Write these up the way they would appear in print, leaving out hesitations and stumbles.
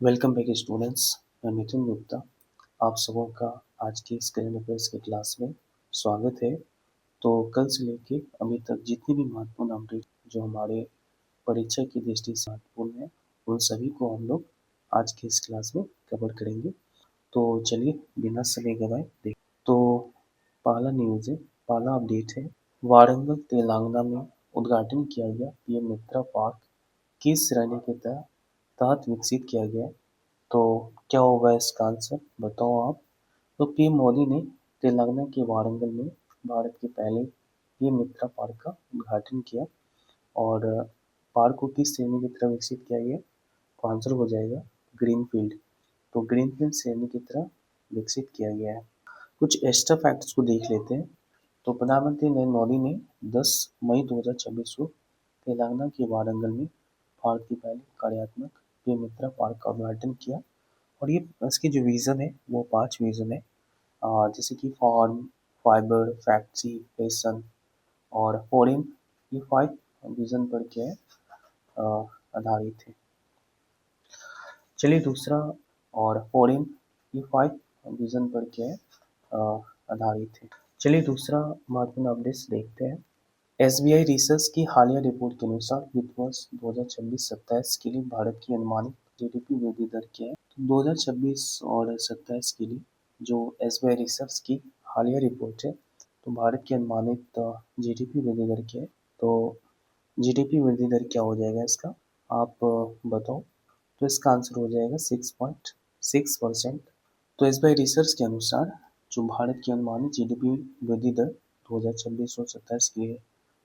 Welcome back students. मैं मिथुन गुप्ता। आप सबों का आज की इस करंट अफेयर्स की क्लास में स्वागत है। तो कल से लेके अभी तक जितनी भी महत्वपूर्ण अपडेट जो हमारे परीक्षा की दृष्टि से महत्वपूर्ण है, उन सभी को हम लोग आज की इस क्लास में कवर करेंगे। तो चलिए बिना समय गवाए देख। तो पहला न्यूज़ है, पहला अपडेट है। वारंगल तेलंगाना में उद्घाटन किया गया पीएम मित्रा पार्क किस श्रेणी के तहत विकसित किया गया? तो क्या होगा इसका आंसर, बताओ आप। तो पीएम मोदी ने तेलंगाना के वारंगल में भारत के पहले पीएम मित्रा पार्क का उद्घाटन किया। और पार्क को किस श्रेणी की तरह विकसित किया गया? तो आंसर हो जाएगा ग्रीनफील्ड। तो ग्रीनफील्ड श्रेणी की तरह विकसित किया गया है। कुछ एक्स्ट्रा फैक्ट्स को देख लेते हैं। तो प्रधानमंत्री नरेंद्र मोदी ने 10 मई 2026 को तेलंगाना के वारंगल में भारत की पहली कार्यात्मक पीएम मित्रा पार्क का उद्घाटन किया। और ये इसकी जो विज़न है वो 5 विज़न है। जैसे कि फार्म, फाइबर, फैक्ट्री, फैशन और फॉरेन। ये 5 विज़न पर क्या है आधारित है। चलिए दूसरा, और फॉरेन, ये 5 विज़न पर क्या है आधारित है। चलिए दूसरा महत्वपूर्ण अपडेट्स देखते हैं। एसबीआई रिसर्च की हालिया रिपोर्ट के अनुसार वित्त वर्ष 2026-27 के लिए भारत की अनुमानित जीडीपी वृद्धि दर क्या है? तो 2026 और 27 के लिए जो एसबीआई रिसर्च की हालिया रिपोर्ट है, तो भारत की अनुमानित जीडीपी वृद्धि दर क्या है? तो जीडीपी वृद्धि दर क्या हो जाएगा इसका, आप बताओ। तो इसका आंसर हो जाएगा 6.6%। तो एसबीआई रिसर्च के अनुसार जो भारत की अनुमानित जीडीपी वृद्धि दर 2026 और 27 के लिए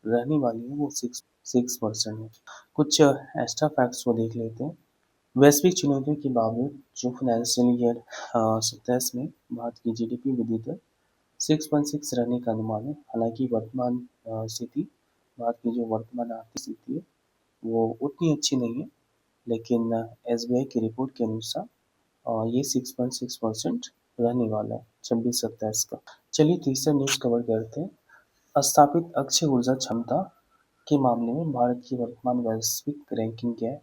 रहने वाली है वो 6% है। कुछ एक्स्ट्रा फैक्ट्स को देख लेते हैं। वैश्विक चुनौतियों के बावजूद जो फाइनेंशियल ईयर 27 में भारत की जीडीपी वृद्धि दर 6.6 रहने का अनुमान है। हालांकि वर्तमान स्थिति, भारत की जो वर्तमान आर्थिक स्थिति है वो उतनी अच्छी नहीं है, लेकिन एसबीआई की रिपोर्ट के अनुसार ये 6.6% रहने वाला है 26-27 का। चलिए तीसरा न्यूज़ कवर करते हैं। स्थापित अक्षय ऊर्जा क्षमता के मामले में भारत की वर्तमान वैश्विक रैंकिंग क्या है?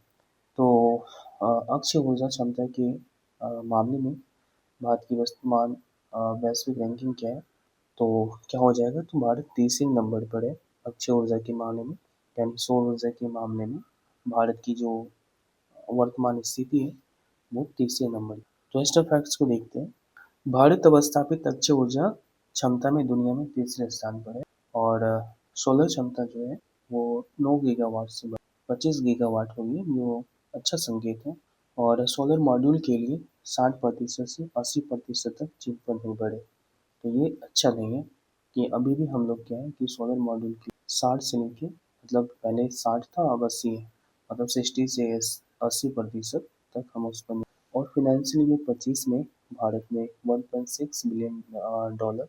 तो अक्षय ऊर्जा क्षमता के मामले में भारत की वर्तमान वैश्विक रैंकिंग क्या है? तो क्या हो जाएगा? तो भारत तीसरे नंबर पर है अक्षय ऊर्जा के मामले में, यानी सौर ऊर्जा के मामले में भारत की जो वर्तमान स्थिति है वो तीसरे नंबर। तो एक्स्ट्रा फैक्ट्स को देखते हैं। भारत अवस्थापित अक्षय ऊर्जा क्षमता में दुनिया में तीसरे स्थान पर है। और सोलर क्षमता जो है वो 9 गीगावाट से 25 गीगावाट होगी, जो अच्छा संकेत है। और सोलर मॉड्यूल के लिए 60% से 80% तक चीन पर निर्भर है। तो ये अच्छा नहीं है कि अभी भी हम लोग क्या है कि सोलर मॉड्यूल की 60 से लेके, मतलब पहले 60 था अब 80 है, मतलब 60 से 80% तक हम उस पर। और फिनेंशियल ईयर 25 में भारत ने 1.6 बिलियन डॉलर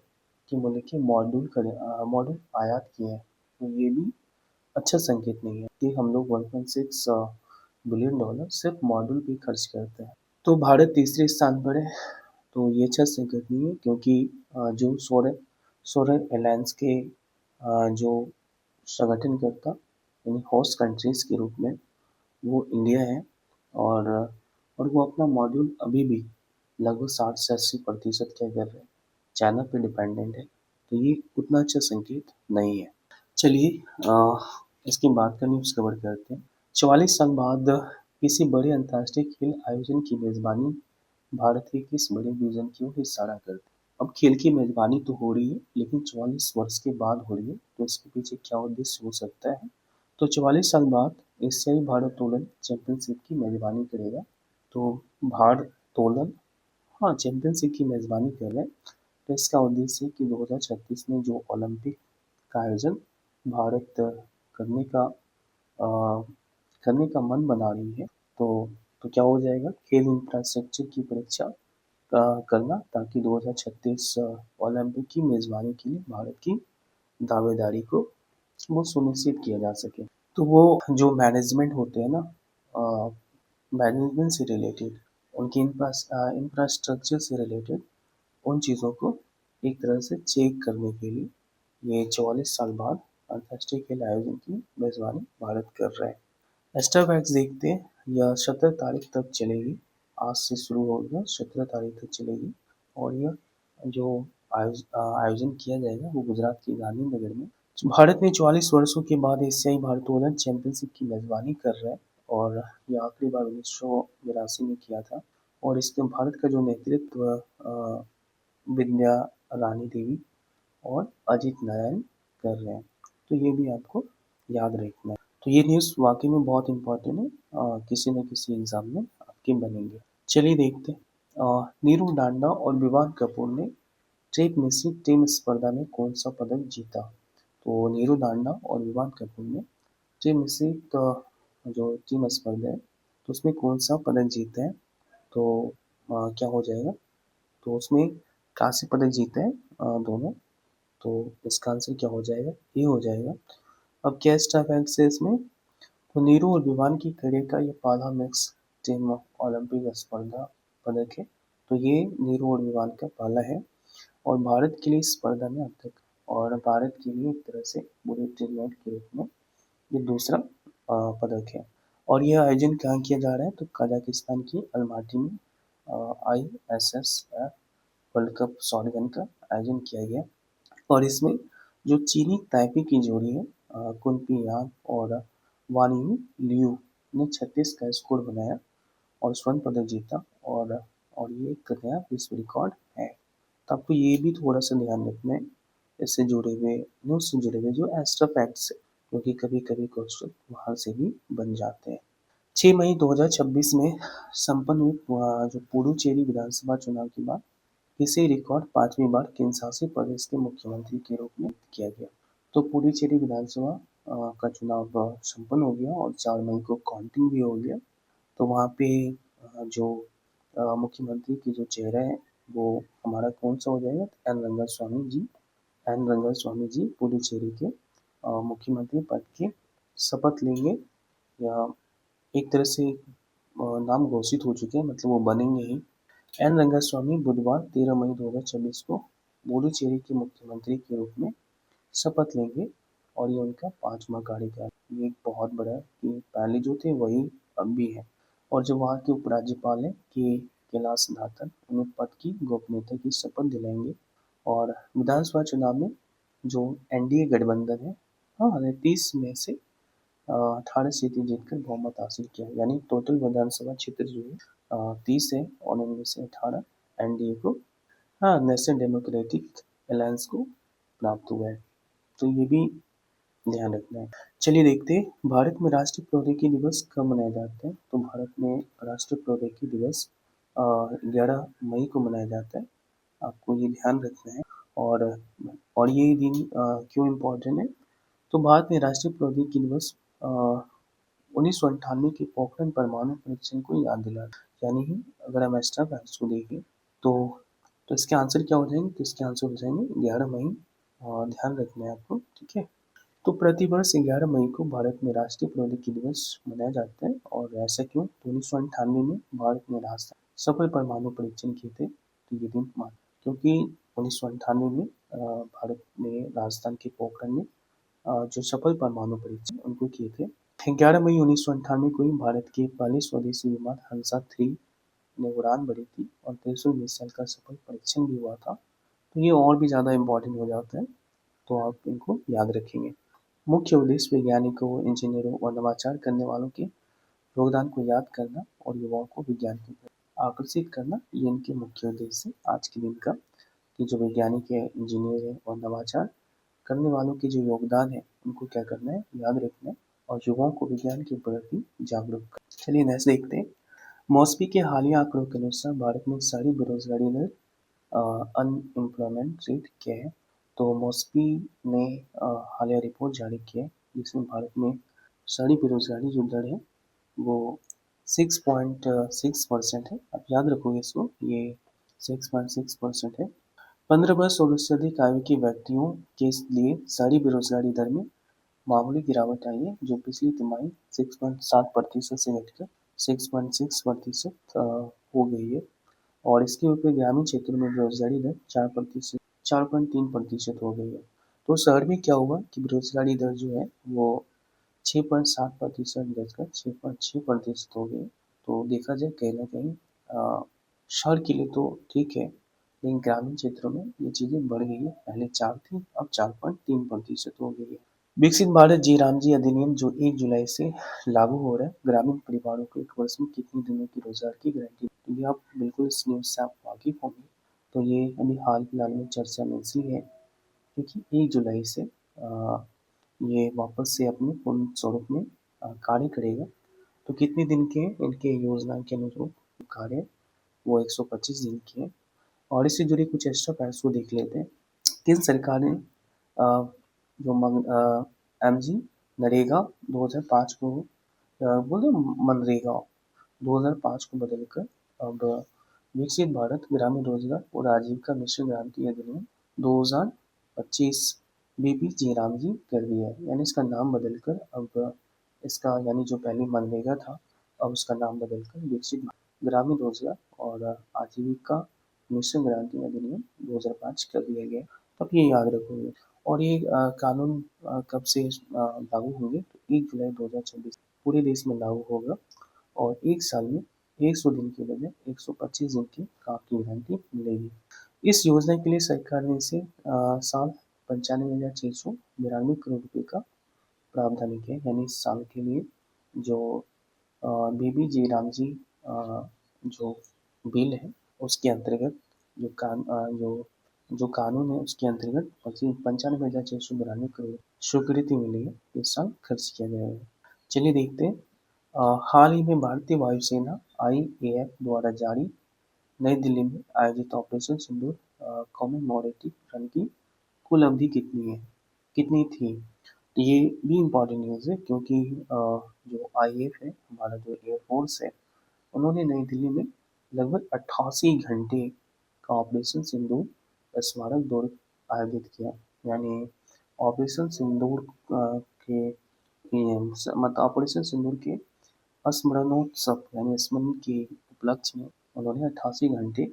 के मूल्य के मॉड्यूल आयात किए हैं। तो ये भी अच्छा संकेत नहीं है कि हम लोग 1.6 बिलियन डॉलर सिर्फ मॉड्यूल पे खर्च करते हैं। तो भारत तीसरे स्थान पर है। तो ये अच्छा संकेत नहीं है, क्योंकि जो सोलर सोलर अलायंस के जो संगठनकर्ता यानी होस्ट कंट्रीज के रूप में वो इंडिया है। और वो अपना मॉड्यूल अभी भी लगभग 60 से 80% क्या कर रहे हैं, चाइना पे डिपेंडेंट है। तो ये उतना अच्छा संकेत नहीं है। चलिए इसकी बात का न्यूज़ कवर करते हैं। 44 साल बाद किसी बड़े अंतर्राष्ट्रीय खेल आयोजन की मेजबानी भारत के किस बड़े विजन की ओर इशारा करते हैं? अब खेल की मेजबानी तो हो रही है, लेकिन 44 वर्ष के बाद हो रही है, तो इसके पीछे क्या उद्देश्य हो सकता है? तो 44 साल बाद एशियाई भारोत्तोलन चैंपियनशिप की मेजबानी करेगा। तो भारोत्तोलन, हाँ, चैंपियनशिप की मेजबानी कर रहे हैं। तो इसका उद्देश्य है कि 2036 में जो ओलंपिक का आयोजन भारत करने का मन बना रही है। तो क्या हो जाएगा, खेल इंफ्रास्ट्रक्चर की परीक्षा करना, ताकि 2036 ओलंपिक की मेजबानी के लिए भारत की दावेदारी को वो सुनिश्चित किया जा सके। तो वो जो मैनेजमेंट होते हैं ना, मैनेजमेंट से रिलेटेड, उनकी इंफ्रास्ट्रक्चर से रिलेटेड उन चीज़ों को एक तरह से चेक करने के लिए ये 44 साल बाद अंतर्राष्ट्रीय खेल आयोजन की मेजबानी भारत कर रहा है। एक्स्ट्रा फैक्ट्स देखते हैं। यह 17 तारीख तक चलेगी। आज से शुरू होगा, 17 तारीख तक चलेगी। और यह जो आयोजन किया जाएगा वो गुजरात के गांधीनगर में। भारत ने 44 वर्षों के बाद एशियाई भारोत्तोलन चैंपियनशिप की मेजबानी कर रहा है और यह आखिरी बार 1982 में किया था। और इसमें भारत का जो नेतृत्व विद्या रानी देवी और अजीत नारायण कर रहे हैं। तो ये भी आपको याद रखना है। तो ये न्यूज़ वाकई में बहुत इम्पोर्टेंट है, किसी न किसी एग्जाम में आपके बनेंगे। चलिए देखते हैं, नीरू डांडा और विवान कपूर ने ट्रैक मिश्रित टीम स्पर्धा में कौन सा पदक जीता। तो नीरू डांडा और विवान कपूर ने टीम मिश्रित जो टीम स्पर्धा है तो उसमें कौन सा पदक जीता है। तो क्या हो जाएगा, तो उसमें कांस्य पदक जीते हैं दोनों। तो इसका आंसर क्या हो जाएगा, ये हो जाएगा। अब क्या स्टार फैक्ट्स है इसमें, तो नीरू और विवान की करियर का ये पहला मिक्स टीम ओलंपिक स्पर्धा पदक है। तो ये नीरू और विवान का पहला है और भारत के लिए इस स्पर्धा में अब तक, और भारत के लिए एक तरह से पूरे टीममेट के रूप में ये दूसरा पदक है। और यह आयोजन कहाँ किया जा रहा है, तो कजाकिस्तान की अलमाटी में ISSF वर्ल्ड कप शॉटगन का आयोजन किया गया। और इसमें जो चीनी ताइपे की जोड़ी है कुनपी यान और वान यू लियू ने 36 का स्कोर बनाया और स्वर्ण पदक जीता। और ये एक नया विश्व रिकॉर्ड है। तो आपको ये भी थोड़ा सा ध्यान रखना है, इससे जुड़े हुए न्यूज़ से जुड़े हुए जो एक्स्ट्रा फैक्ट्स है, क्योंकि कभी कभी क्वेश्चन वहाँ से भी बन जाते हैं। 6 मई 2026 में संपन्न हुए जो पुडुचेरी विधानसभा चुनाव के बाद इसे रिकॉर्ड 5वीं बार केंद्रशासित प्रदेश के मुख्यमंत्री के रूप में किया गया। तो पुडुचेरी विधानसभा का चुनाव संपन्न हो गया और 4 मई को काउंटिंग भी हो गया। तो वहाँ पे जो मुख्यमंत्री की जो चेहरा है वो हमारा कौन सा हो जाएगा, एन रंगास्वामी जी। एन रंगास्वामी जी पुडुचेरी के मुख्यमंत्री पद के शपथ लेंगे, या एक तरह से नाम घोषित हो चुके हैं, मतलब वो बनेंगे ही। एन रंगास्वामी बुधवार 13 मई 2026 को पुडुचेरी के मुख्यमंत्री के रूप में शपथ लेंगे और ये उनका 5वां कार्यकाल। ये एक बहुत बड़ा है कि पहले जो थे वही अब भी है। और जो वहाँ के उपराज्यपाल हैं के कैलाशनाथन उन्हें पद की गोपनीयता की शपथ दिलाएंगे। और विधानसभा चुनाव में जो NDA गठबंधन है, हाँ 30 में से 18 सीटें जीतकर बहुमत हासिल किया, यानी टोटल विधानसभा क्षेत्र जो है 30 है और उनमें से 18 NDA को, हाँ नेशनल डेमोक्रेटिक अलायंस को प्राप्त हुआ है। तो ये भी ध्यान रखना है। चलिए देखते हैं भारत में राष्ट्रीय प्रौद्योगिकी दिवस कब मनाया जाता है। तो भारत में राष्ट्रीय प्रौद्योगिकी दिवस 11 मई को मनाया जाता है, आपको ये ध्यान रखना है। और और ये दिन क्यों इम्पोर्टेंट है, तो भारत में राष्ट्रीय प्रौद्योगिकी दिवस 1998 के पोखरण परमाणु परीक्षण को याद दिलाता है। यानी कि अगर हम एक्स्ट्रा फैक्ट्स को देखें तो इसके आंसर क्या हो जाएंगे, तो इसके आंसर हो जाएंगे 11 मई। ध्यान रखना है आपको, ठीक है। तो प्रतिवर्ष 11 मई को भारत में राष्ट्रीय प्रौद्योगिकी दिवस मनाया जाता है। और ऐसा क्यों, तो 1998 में भारत ने राष्ट्र सफल परमाणु परीक्षण किए थे, तो ये दिन मान, क्योंकि 1998 में भारत ने राजस्थान के पोखरण में जो सफल परमाणु परीक्षण उनको किए थे। 11 मई 1998 को ही भारत के पहले स्वदेशी विमान हंसा 3 ने उड़ान भरी थी और त्रिशूल मिसाइल का सफल परीक्षण भी हुआ था। तो ये और भी ज़्यादा इम्पोर्टेंट हो जाता है, तो आप इनको याद रखेंगे। मुख्य उद्देश्य वैज्ञानिकों, इंजीनियरों और नवाचार करने वालों के योगदान को याद करना और युवाओं को विज्ञान की तरफ आकर्षित करना, ये इनके मुख्य उद्देश्य है आज के दिन का। कि जो वैज्ञानिक है, इंजीनियर है और नवाचार करने वालों के जो योगदान है उनको क्या करना है, याद रखना है और युवाओं को विज्ञान के प्रति जागरूक करना। चलिए नेक्स्ट देखते हैं। मौसपी के हालिया आंकड़ों के अनुसार भारत में शहरी बेरोजगारी दर अनएम्प्लॉयमेंट रेट क्या है। तो मौसपी ने हालिया रिपोर्ट जारी की है जिसमें भारत में शहरी बेरोजगारी जो दर है वो 6.6% है। आप याद रखोगे इसको, ये 6.6% है। 15 वर्ष और उससे अधिक आयु के व्यक्तियों के लिए शहरी बेरोजगारी दर में मामूली गिरावट आई है, जो पिछली तिमाही 6.7% से घटकर 6.6% हो गई है। और इसके ऊपर ग्रामीण क्षेत्रों में बेरोजगारी दर 4.3% हो गई है। तो शहर में क्या हुआ कि बेरोजगारी दर जो है वो 6.7% घटकर 6.6% हो गई। तो देखा जाए कहीं ना कहीं शहर के लिए तो ठीक है, लेकिन ग्रामीण क्षेत्रों में ये चीज़ें बढ़ गई है। पहले 4 थी, अब 4.3% हो गई है। विकसित भारत जी राम जी अधिनियम जो 1 जुलाई से लागू हो रहा है, ग्रामीण परिवारों को 1 वर्ष में कितने दिनों की रोजगार की गारंटी, तो ये आप बिल्कुल इस न्यूज़ से आप वाकिफ होंगे। तो ये अभी हाल फिलहाल में चर्चा में इसलिए है क्योंकि 1 जुलाई से ये वापस से अपने पूर्ण स्वरूप में कार्य करेगा। तो कितने दिन के इनके योजना के अनुरूप कार्य वो 125 दिन की है। और इससे जुड़ी कुछ एक्स्ट्रा फैक्ट्स को देख लेते हैं। केंद्र सरकार ने जो एमजी नरेगा 2005 को बोले मनरेगा 2005 को बदलकर अब विकसित भारत ग्रामीण रोजगार और आजीविका मिशन क्रांति अधिनियम 2025 बीपी जयराम जी कर दिया है। यानी इसका नाम बदलकर अब इसका यानी जो पहले मनरेगा था, अब उसका नाम बदलकर विकसित ग्रामीण रोजगार और आजीविका मिशन क्रांति अधिनियम 2005 कर दिया गया है। तो आप ये याद रखोगे। और ये कानून कब से लागू होंगे, तो 1 जुलाई 2026 पूरे देश में लागू होगा और 1 साल में 100 दिन के बजाय 125 दिन की काम की गारंटी मिलेगी। इस योजना के लिए सरकार ने इसे साल 95,692 करोड़ रुपए का प्रावधान किया है। यानी इस साल के लिए जो बीबी जी राम जी जो बिल है उसके अंतर्गत जो कानून है उसके अंतर्गत 95,692 करोड़ स्वीकृति मिली है, इस साल खर्च किया जाएगा। चलिए देखते हैं। हाल ही में भारतीय वायुसेना आईएएफ द्वारा जारी नई दिल्ली में आयोजित ऑपरेशन सिंदूर कॉमेमोरेटिव रन की कुल अवधि कितनी है, कितनी थी? तो ये भी इम्पोर्टेंट न्यूज़ है क्योंकि जो आईएएफ है, हमारा जो एयरफोर्स है, उन्होंने नई दिल्ली में लगभग 88 घंटे का ऑपरेशन सिंदूर स्मारक दौड़ आयोजित किया। यानी ऑपरेशन सिंदूर के मतलब ऑपरेशन सिंदूर के स्मरणोत्सव यानी स्मरण के उपलक्ष्य में उन्होंने 88 घंटे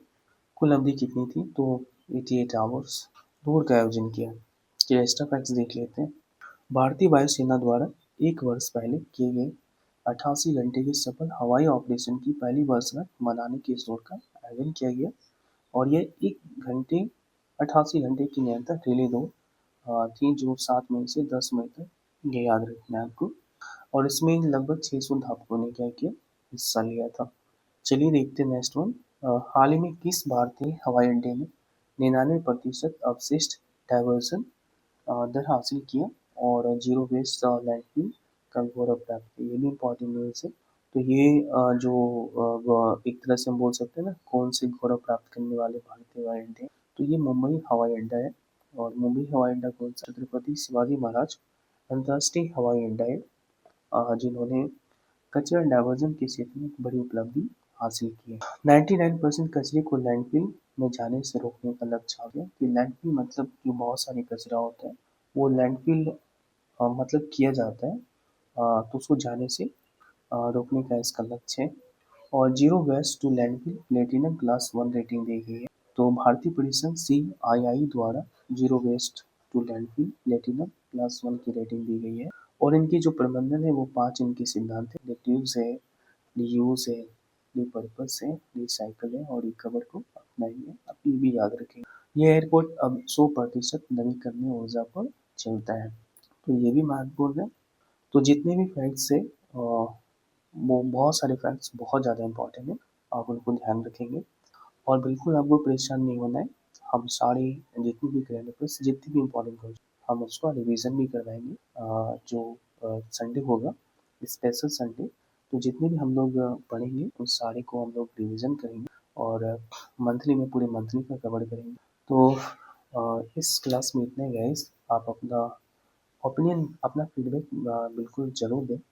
कुल अवधि कितनी थी, तो 88 आवर्स दौड़ का आयोजन किया। चलिए एक्स्ट्रा फैक्ट्स देख लेते हैं। भारतीय वायुसेना द्वारा 1 वर्ष पहले किए गए 88 घंटे के सफल हवाई ऑपरेशन की पहली वर्षगांठ मनाने के इस दौड़ का आयोजन किया गया और यह 1 घंटे 88 घंटे की निरंतर रिले दौड़ थी जो 7 मई से 10 मई तक, ये याद रखना है आपको। और इसमें लगभग 600 धावकों ने क्या किया, हिस्सा लिया था। चलिए देखते हैं नेक्स्ट वन। हाल ही में किस भारतीय हवाई अड्डे ने 99% अवशिष्ट डायवर्जन दर हासिल किया और जीरो वेस्ट लैंडफिल का गौरव प्राप्त किया? ये भी इम्पोर्टेंट न्यूज़ है। तो ये एक तरह से हम बोल सकते हैं ना, कौन से गौरव प्राप्त करने वाले भारतीय हवाई अड्डे, तो ये मुंबई हवाई अड्डा है। और मुंबई हवाई अड्डा कौन सा? छत्रपति शिवाजी महाराज अंतर्राष्ट्रीय हवाई अड्डा है, जिन्होंने कचरा डायवर्जन के क्षेत्र में एक बड़ी उपलब्धि हासिल की है। 99% कचरे को लैंडफिल में जाने से रोकने का लक्ष्य आ गया कि लैंडफिल मतलब जो बहुत सारे कचरा होता है वो लैंडफिल मतलब किया जाता है, तो उसको जाने से रोकने का इसका लक्ष्य है। और zero waste to landfill platinum class 1 rating दी गई है। तो भारतीय परिसंघ CII द्वारा zero waste to landfill platinum class 1 की रेटिंग दी गई है। और इनकी जो प्रबंधन है वो 5 इनके सिद्धांत है, रिड्यूस है, रीयूज है, रिपर्पस है, रिसाइकल है और रिकवर को अपनाइए। आप ये भी याद रखेंगे। ये एयरपोर्ट अब 100% नवीकरणीय ऊर्जा पर चलता है, तो ये भी महत्वपूर्ण है। तो जितने भी फैक्ट्स है वो बहुत सारे फैक्ट्स बहुत ज़्यादा इंपॉर्टेंट है, आप उनको ध्यान रखेंगे और बिल्कुल आपको परेशान नहीं होना है। हम सारे जितनी भी करंट अफेयर्स जितनी भी इम्पोर्टेंट क्वेश्चन हम उसका रिवीजन भी करवाएंगे, जो संडे होगा स्पेशल संडे, तो जितने भी हम लोग पढ़ेंगे उस सारे को हम लोग रिवीजन करेंगे और मंथली में पूरे मंथली का कवर करेंगे। तो इस क्लास में इतना ही गाइस, आप अपना ओपिनियन अपना फीडबैक बिल्कुल ज़रूर दें।